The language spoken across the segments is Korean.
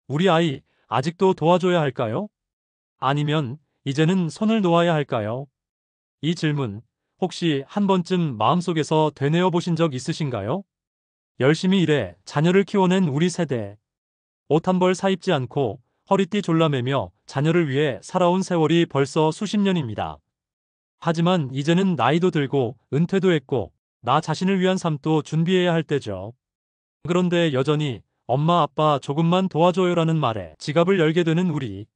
우리 아이 아직도 도와줘야 할까요? 아니면 이제는 손을 놓아야 할까요? 이 질문 혹시 한 번쯤 마음속에서 되뇌어 보신 적 있으신가요? 열심히 일해 자녀를 키워낸 우리 세대. 옷 한 벌 사입지 않고 허리띠 졸라매며 자녀를 위해 살아온 세월이 벌써 수십 년입니다. 하지만 이제는 나이도 들고 은퇴도 했고 나 자신을 위한 삶도 준비해야 할 때죠. 그런데 여전히 엄마 아빠 조금만 도와줘요라는 말에 지갑을 열게 되는 우리.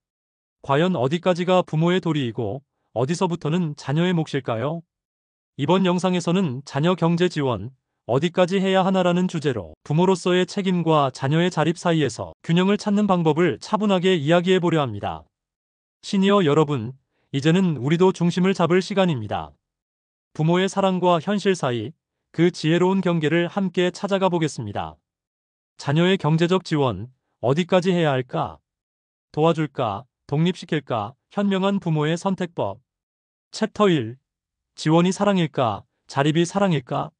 과연 어디까지가 부모의 도리이고 어디서부터는 자녀의 몫일까요? 이번 영상에서는 자녀 경제 지원 어디까지 해야 하나라는 주제로 부모로서의 책임과 자녀의 자립 사이에서 균형을 찾는 방법을 차분하게 이야기해 보려 합니다. 시니어 여러분, 이제는 우리도 중심을 잡을 시간입니다. 부모의 사랑과 현실 사이 그 지혜로운 경계를 함께 찾아가 보겠습니다. 자녀의 경제적 지원 어디까지 해야 할까? 도와줄까? 독립시킬까? 현명한 부모의 선택법. 챕터 1. 지원이 사랑일까? 자립이 사랑일까?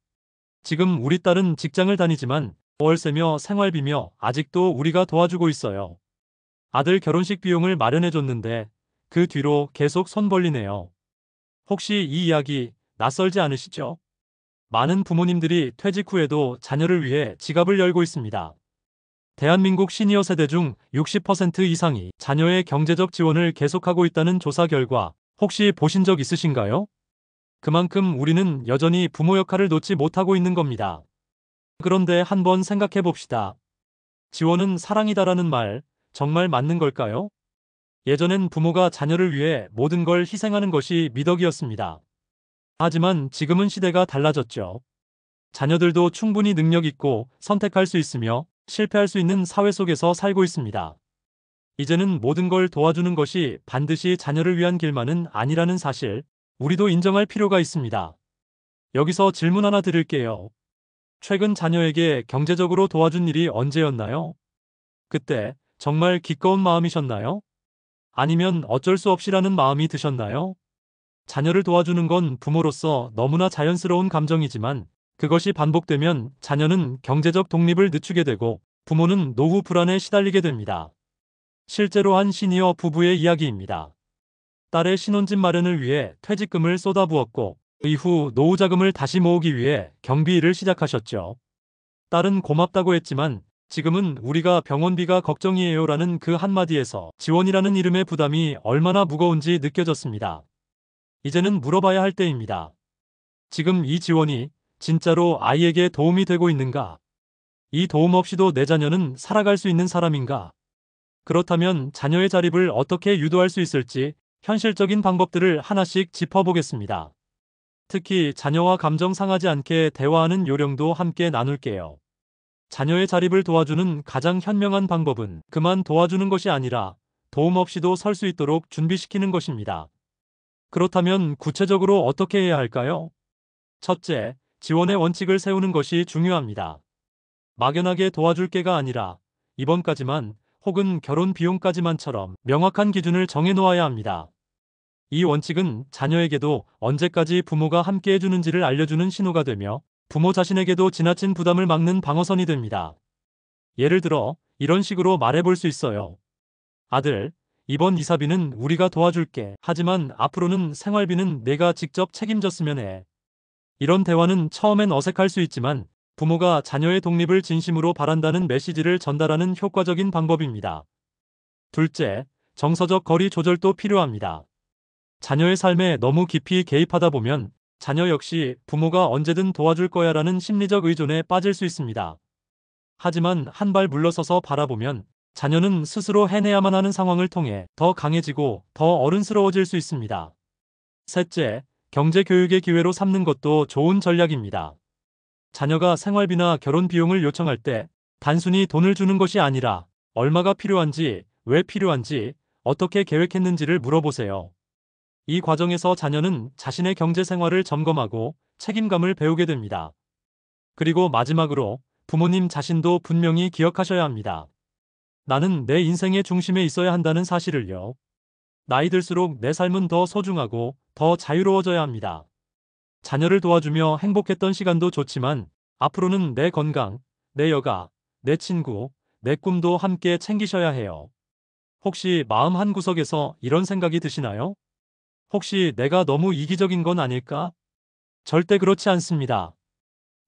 지금 우리 딸은 직장을 다니지만 월세며 생활비며 아직도 우리가 도와주고 있어요. 아들 결혼식 비용을 마련해줬는데 그 뒤로 계속 손 벌리네요. 혹시 이 이야기 낯설지 않으시죠? 많은 부모님들이 퇴직 후에도 자녀를 위해 지갑을 열고 있습니다. 대한민국 시니어 세대 중 60% 이상이 자녀의 경제적 지원을 계속하고 있다는 조사 결과 혹시 보신 적 있으신가요? 그만큼 우리는 여전히 부모 역할을 놓지 못하고 있는 겁니다. 그런데 한번 생각해 봅시다. 지원은 사랑이다라는 말 정말 맞는 걸까요? 예전엔 부모가 자녀를 위해 모든 걸 희생하는 것이 미덕이었습니다. 하지만 지금은 시대가 달라졌죠. 자녀들도 충분히 능력 있고 선택할 수 있으며 실패할 수 있는 사회 속에서 살고 있습니다. 이제는 모든 걸 도와주는 것이 반드시 자녀를 위한 길만은 아니라는 사실, 우리도 인정할 필요가 있습니다. 여기서 질문 하나 드릴게요. 최근 자녀에게 경제적으로 도와준 일이 언제였나요? 그때 정말 기꺼운 마음이셨나요? 아니면 어쩔 수 없이라는 마음이 드셨나요? 자녀를 도와주는 건 부모로서 너무나 자연스러운 감정이지만 그것이 반복되면 자녀는 경제적 독립을 늦추게 되고 부모는 노후 불안에 시달리게 됩니다. 실제로 한 시니어 부부의 이야기입니다. 딸의 신혼집 마련을 위해 퇴직금을 쏟아부었고 이후 노후 자금을 다시 모으기 위해 경비 일을 시작하셨죠. 딸은 고맙다고 했지만 지금은 우리가 병원비가 걱정이에요라는 그 한마디에서 지원이라는 이름의 부담이 얼마나 무거운지 느껴졌습니다. 이제는 물어봐야 할 때입니다. 지금 이 지원이 진짜로 아이에게 도움이 되고 있는가? 이 도움 없이도 내 자녀는 살아갈 수 있는 사람인가? 그렇다면 자녀의 자립을 어떻게 유도할 수 있을지 현실적인 방법들을 하나씩 짚어보겠습니다. 특히 자녀와 감정 상하지 않게 대화하는 요령도 함께 나눌게요. 자녀의 자립을 도와주는 가장 현명한 방법은 그만 도와주는 것이 아니라 도움 없이도 설 수 있도록 준비시키는 것입니다. 그렇다면 구체적으로 어떻게 해야 할까요? 첫째, 지원의 원칙을 세우는 것이 중요합니다. 막연하게 도와줄게가 아니라 이번까지만 혹은 결혼 비용까지만처럼 명확한 기준을 정해놓아야 합니다. 이 원칙은 자녀에게도 언제까지 부모가 함께 해주는지를 알려주는 신호가 되며 부모 자신에게도 지나친 부담을 막는 방어선이 됩니다. 예를 들어 이런 식으로 말해볼 수 있어요. 아들, 이번 이사비는 우리가 도와줄게. 하지만 앞으로는 생활비는 내가 직접 책임졌으면 해. 이런 대화는 처음엔 어색할 수 있지만 부모가 자녀의 독립을 진심으로 바란다는 메시지를 전달하는 효과적인 방법입니다. 둘째, 정서적 거리 조절도 필요합니다. 자녀의 삶에 너무 깊이 개입하다 보면 자녀 역시 부모가 언제든 도와줄 거야라는 심리적 의존에 빠질 수 있습니다. 하지만 한 발 물러서서 바라보면 자녀는 스스로 해내야만 하는 상황을 통해 더 강해지고 더 어른스러워질 수 있습니다. 셋째, 경제 교육의 기회로 삼는 것도 좋은 전략입니다. 자녀가 생활비나 결혼 비용을 요청할 때 단순히 돈을 주는 것이 아니라 얼마가 필요한지, 왜 필요한지, 어떻게 계획했는지를 물어보세요. 이 과정에서 자녀는 자신의 경제 생활을 점검하고 책임감을 배우게 됩니다. 그리고 마지막으로 부모님 자신도 분명히 기억하셔야 합니다. 나는 내 인생의 중심에 있어야 한다는 사실을요. 나이 들수록 내 삶은 더 소중하고 더 자유로워져야 합니다. 자녀를 도와주며 행복했던 시간도 좋지만 앞으로는 내 건강, 내 여가, 내 친구, 내 꿈도 함께 챙기셔야 해요. 혹시 마음 한구석에서 이런 생각이 드시나요? 혹시 내가 너무 이기적인 건 아닐까? 절대 그렇지 않습니다.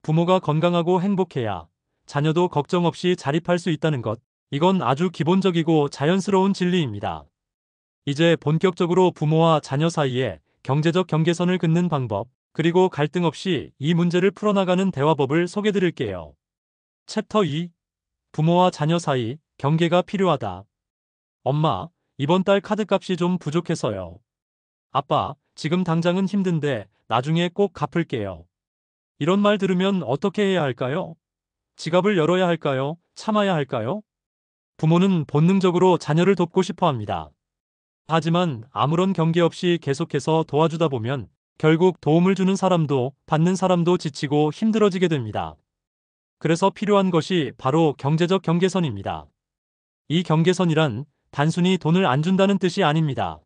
부모가 건강하고 행복해야 자녀도 걱정 없이 자립할 수 있다는 것. 이건 아주 기본적이고 자연스러운 진리입니다. 이제 본격적으로 부모와 자녀 사이에 경제적 경계선을 긋는 방법, 그리고 갈등 없이 이 문제를 풀어나가는 대화법을 소개드릴게요. 챕터 2. 부모와 자녀 사이 경계가 필요하다. 엄마, 이번 달 카드값이 좀 부족해서요. 아빠, 지금 당장은 힘든데 나중에 꼭 갚을게요. 이런 말 들으면 어떻게 해야 할까요? 지갑을 열어야 할까요? 참아야 할까요? 부모는 본능적으로 자녀를 돕고 싶어 합니다. 하지만 아무런 경계 없이 계속해서 도와주다 보면 결국 도움을 주는 사람도 받는 사람도 지치고 힘들어지게 됩니다. 그래서 필요한 것이 바로 경제적 경계선입니다. 이 경계선이란 단순히 돈을 안 준다는 뜻이 아닙니다.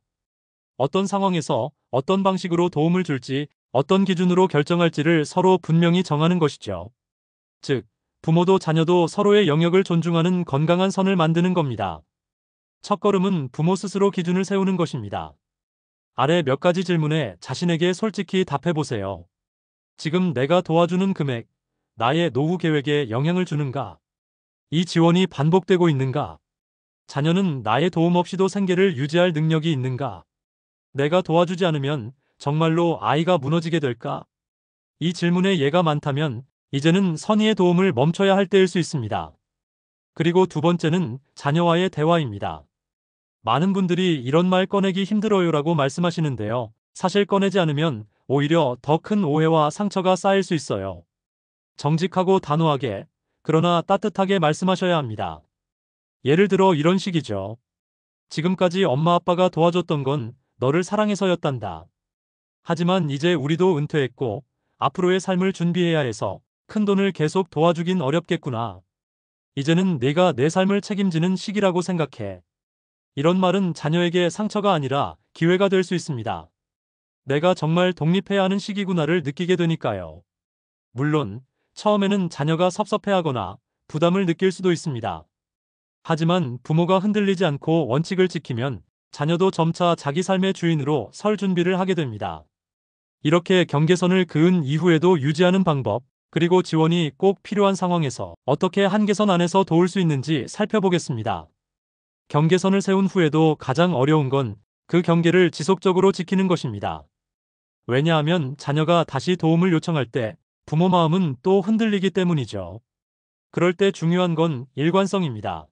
어떤 상황에서 어떤 방식으로 도움을 줄지, 어떤 기준으로 결정할지를 서로 분명히 정하는 것이죠. 즉, 부모도 자녀도 서로의 영역을 존중하는 건강한 선을 만드는 겁니다. 첫걸음은 부모 스스로 기준을 세우는 것입니다. 아래 몇 가지 질문에 자신에게 솔직히 답해보세요. 지금 내가 도와주는 금액, 나의 노후 계획에 영향을 주는가? 이 지원이 반복되고 있는가? 자녀는 나의 도움 없이도 생계를 유지할 능력이 있는가? 내가 도와주지 않으면 정말로 아이가 무너지게 될까? 이 질문에 예가 많다면 이제는 선의의 도움을 멈춰야 할 때일 수 있습니다. 그리고 두 번째는 자녀와의 대화입니다. 많은 분들이 이런 말 꺼내기 힘들어요라고 말씀하시는데요. 사실 꺼내지 않으면 오히려 더 큰 오해와 상처가 쌓일 수 있어요. 정직하고 단호하게, 그러나 따뜻하게 말씀하셔야 합니다. 예를 들어 이런 식이죠. 지금까지 엄마 아빠가 도와줬던 건 너를 사랑해서였단다. 하지만 이제 우리도 은퇴했고 앞으로의 삶을 준비해야 해서 큰돈을 계속 도와주긴 어렵겠구나. 이제는 내가 내 삶을 책임지는 시기라고 생각해. 이런 말은 자녀에게 상처가 아니라 기회가 될 수 있습니다. 내가 정말 독립해야 하는 시기구나를 느끼게 되니까요. 물론 처음에는 자녀가 섭섭해하거나 부담을 느낄 수도 있습니다. 하지만 부모가 흔들리지 않고 원칙을 지키면 자녀도 점차 자기 삶의 주인으로 설 준비를 하게 됩니다. 이렇게 경계선을 그은 이후에도 유지하는 방법, 그리고 지원이 꼭 필요한 상황에서 어떻게 한계선 안에서 도울 수 있는지 살펴보겠습니다. 경계선을 세운 후에도 가장 어려운 건 그 경계를 지속적으로 지키는 것입니다. 왜냐하면 자녀가 다시 도움을 요청할 때 부모 마음은 또 흔들리기 때문이죠. 그럴 때 중요한 건 일관성입니다.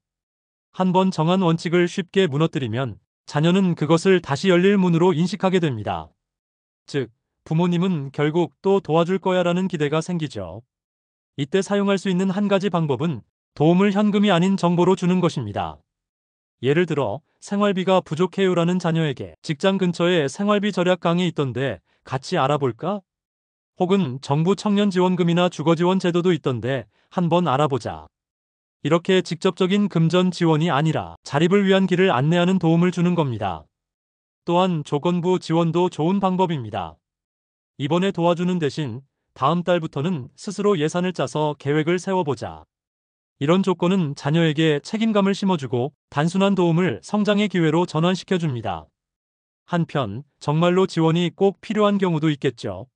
한번 정한 원칙을 쉽게 무너뜨리면 자녀는 그것을 다시 열릴 문으로 인식하게 됩니다. 즉, 부모님은 결국 또 도와줄 거야라는 기대가 생기죠. 이때 사용할 수 있는 한 가지 방법은 도움을 현금이 아닌 정보로 주는 것입니다. 예를 들어 생활비가 부족해요라는 자녀에게 직장 근처에 생활비 절약 강이 있던데 같이 알아볼까? 혹은 정부 청년지원금이나 주거지원 제도도 있던데 한번 알아보자. 이렇게 직접적인 금전 지원이 아니라 자립을 위한 길을 안내하는 도움을 주는 겁니다. 또한 조건부 지원도 좋은 방법입니다. 이번에 도와주는 대신 다음 달부터는 스스로 예산을 짜서 계획을 세워보자. 이런 조건은 자녀에게 책임감을 심어주고 단순한 도움을 성장의 기회로 전환시켜줍니다. 한편 정말로 지원이 꼭 필요한 경우도 있겠죠.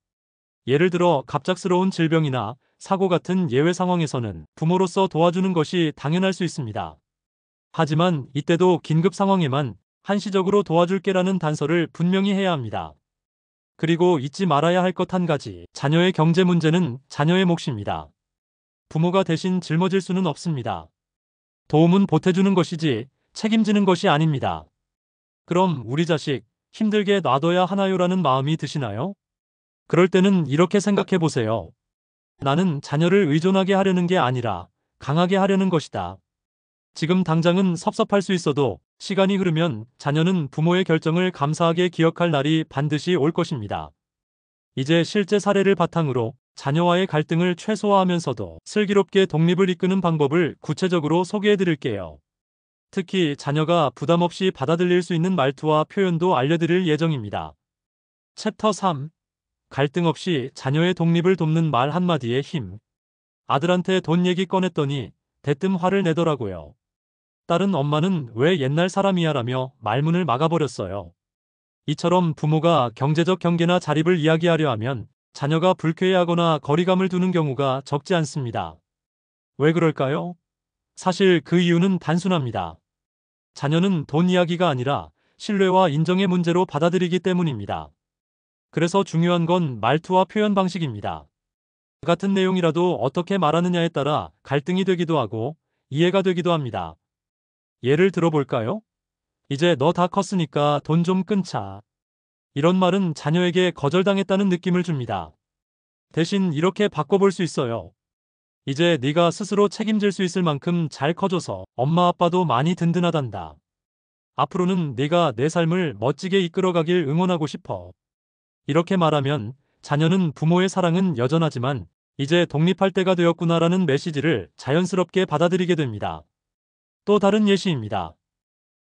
예를 들어 갑작스러운 질병이나 사고 같은 예외 상황에서는 부모로서 도와주는 것이 당연할 수 있습니다. 하지만 이때도 긴급 상황에만 한시적으로 도와줄게라는 단서를 분명히 해야 합니다. 그리고 잊지 말아야 할 것 한 가지, 자녀의 경제 문제는 자녀의 몫입니다. 부모가 대신 짊어질 수는 없습니다. 도움은 보태주는 것이지 책임지는 것이 아닙니다. 그럼 우리 자식 힘들게 놔둬야 하나요라는 마음이 드시나요? 그럴 때는 이렇게 생각해 보세요. 나는 자녀를 의존하게 하려는 게 아니라 강하게 하려는 것이다. 지금 당장은 섭섭할 수 있어도 시간이 흐르면 자녀는 부모의 결정을 감사하게 기억할 날이 반드시 올 것입니다. 이제 실제 사례를 바탕으로 자녀와의 갈등을 최소화하면서도 슬기롭게 독립을 이끄는 방법을 구체적으로 소개해 드릴게요. 특히 자녀가 부담 없이 받아들일 수 있는 말투와 표현도 알려드릴 예정입니다. 챕터 3. 갈등 없이 자녀의 독립을 돕는 말 한마디의 힘. 아들한테 돈 얘기 꺼냈더니 대뜸 화를 내더라고요. 딸은 엄마는 왜 옛날 사람이야 라며 말문을 막아버렸어요. 이처럼 부모가 경제적 경계나 자립을 이야기하려 하면 자녀가 불쾌해하거나 거리감을 두는 경우가 적지 않습니다. 왜 그럴까요? 사실 그 이유는 단순합니다. 자녀는 돈 이야기가 아니라 신뢰와 인정의 문제로 받아들이기 때문입니다. 그래서 중요한 건 말투와 표현 방식입니다. 같은 내용이라도 어떻게 말하느냐에 따라 갈등이 되기도 하고 이해가 되기도 합니다. 예를 들어볼까요? 이제 너 다 컸으니까 돈 좀 끊자. 이런 말은 자녀에게 거절당했다는 느낌을 줍니다. 대신 이렇게 바꿔볼 수 있어요. 이제 네가 스스로 책임질 수 있을 만큼 잘 커져서 엄마 아빠도 많이 든든하단다. 앞으로는 네가 내 삶을 멋지게 이끌어가길 응원하고 싶어. 이렇게 말하면 자녀는 부모의 사랑은 여전하지만 이제 독립할 때가 되었구나라는 메시지를 자연스럽게 받아들이게 됩니다. 또 다른 예시입니다.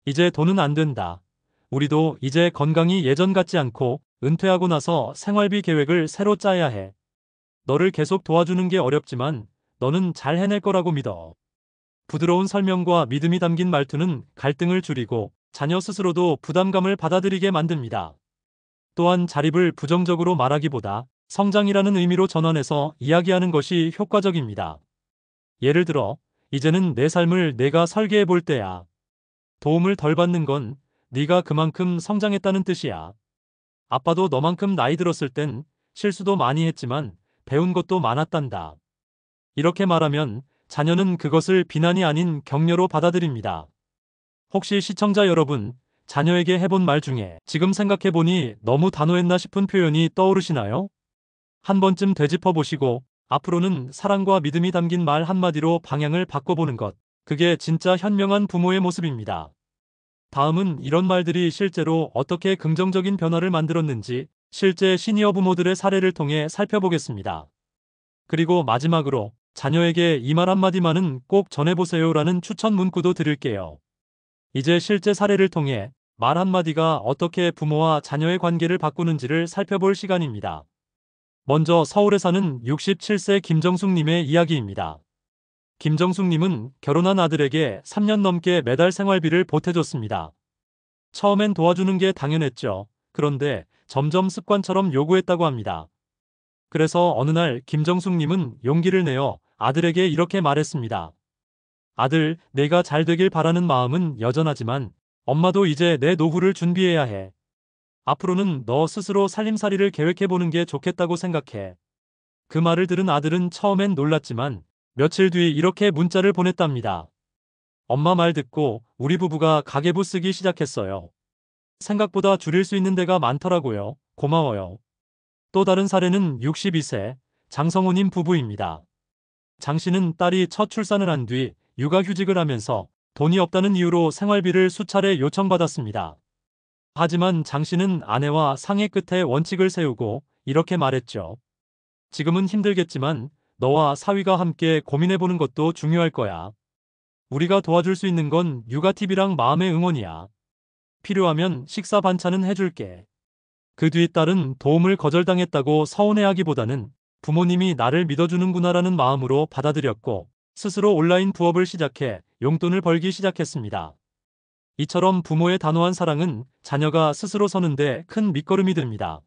이제 돈은 안 된다. 우리도 이제 건강이 예전 같지 않고 은퇴하고 나서 생활비 계획을 새로 짜야 해. 너를 계속 도와주는 게 어렵지만 너는 잘 해낼 거라고 믿어. 부드러운 설명과 믿음이 담긴 말투는 갈등을 줄이고 자녀 스스로도 부담감을 받아들이게 만듭니다. 또한 자립을 부정적으로 말하기보다 성장이라는 의미로 전환해서 이야기하는 것이 효과적입니다. 예를 들어, 이제는 내 삶을 내가 설계해 볼 때야. 도움을 덜 받는 건 네가 그만큼 성장했다는 뜻이야. 아빠도 너만큼 나이 들었을 땐 실수도 많이 했지만 배운 것도 많았단다. 이렇게 말하면 자녀는 그것을 비난이 아닌 격려로 받아들입니다. 혹시 시청자 여러분, 자녀에게 해본 말 중에 지금 생각해보니 너무 단호했나 싶은 표현이 떠오르시나요? 한 번쯤 되짚어 보시고 앞으로는 사랑과 믿음이 담긴 말 한마디로 방향을 바꿔보는 것. 그게 진짜 현명한 부모의 모습입니다. 다음은 이런 말들이 실제로 어떻게 긍정적인 변화를 만들었는지 실제 시니어 부모들의 사례를 통해 살펴보겠습니다. 그리고 마지막으로 자녀에게 이 말 한마디만은 꼭 전해보세요라는 추천 문구도 드릴게요. 이제 실제 사례를 통해 말 한마디가 어떻게 부모와 자녀의 관계를 바꾸는지를 살펴볼 시간입니다. 먼저 서울에 사는 67세 김정숙님의 이야기입니다. 김정숙님은 결혼한 아들에게 3년 넘게 매달 생활비를 보태줬습니다. 처음엔 도와주는 게 당연했죠. 그런데 점점 습관처럼 요구했다고 합니다. 그래서 어느 날 김정숙님은 용기를 내어 아들에게 이렇게 말했습니다. 아들, 내가 잘 되길 바라는 마음은 여전하지만 엄마도 이제 내 노후를 준비해야 해. 앞으로는 너 스스로 살림살이를 계획해보는 게 좋겠다고 생각해. 그 말을 들은 아들은 처음엔 놀랐지만 며칠 뒤 이렇게 문자를 보냈답니다. 엄마 말 듣고 우리 부부가 가계부 쓰기 시작했어요. 생각보다 줄일 수 있는 데가 많더라고요. 고마워요. 또 다른 사례는 62세 장성호님 부부입니다. 장 씨는 딸이 첫 출산을 한 뒤 육아휴직을 하면서 돈이 없다는 이유로 생활비를 수차례 요청받았습니다. 하지만 장 씨는 아내와 상의 끝에 원칙을 세우고 이렇게 말했죠. 지금은 힘들겠지만 너와 사위가 함께 고민해보는 것도 중요할 거야. 우리가 도와줄 수 있는 건 육아 팁이랑 마음의 응원이야. 필요하면 식사 반찬은 해줄게. 그 뒤 딸은 도움을 거절당했다고 서운해하기보다는 부모님이 나를 믿어주는구나라는 마음으로 받아들였고 스스로 온라인 부업을 시작해 용돈을 벌기 시작했습니다. 이처럼 부모의 단호한 사랑은 자녀가 스스로 서는데 큰 밑거름이 됩니다.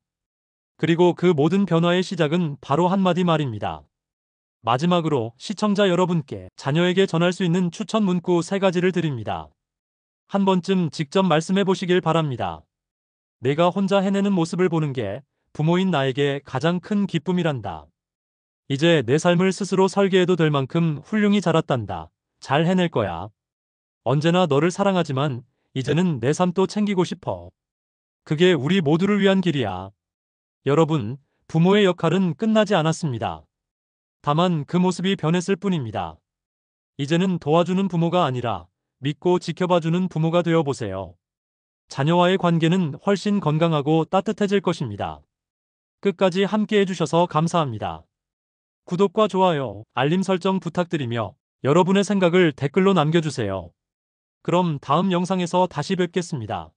그리고 그 모든 변화의 시작은 바로 한마디 말입니다. 마지막으로 시청자 여러분께 자녀에게 전할 수 있는 추천 문구 3가지를 드립니다. 한 번쯤 직접 말씀해 보시길 바랍니다. 내가 혼자 해내는 모습을 보는 게 부모인 나에게 가장 큰 기쁨이란다. 이제 내 삶을 스스로 설계해도 될 만큼 훌륭히 자랐단다. 잘 해낼 거야. 언제나 너를 사랑하지만 이제는 내 삶도 챙기고 싶어. 그게 우리 모두를 위한 길이야. 여러분, 부모의 역할은 끝나지 않았습니다. 다만 그 모습이 변했을 뿐입니다. 이제는 도와주는 부모가 아니라 믿고 지켜봐주는 부모가 되어보세요. 자녀와의 관계는 훨씬 건강하고 따뜻해질 것입니다. 끝까지 함께 해주셔서 감사합니다. 구독과 좋아요, 알림 설정 부탁드리며 여러분의 생각을 댓글로 남겨주세요. 그럼 다음 영상에서 다시 뵙겠습니다.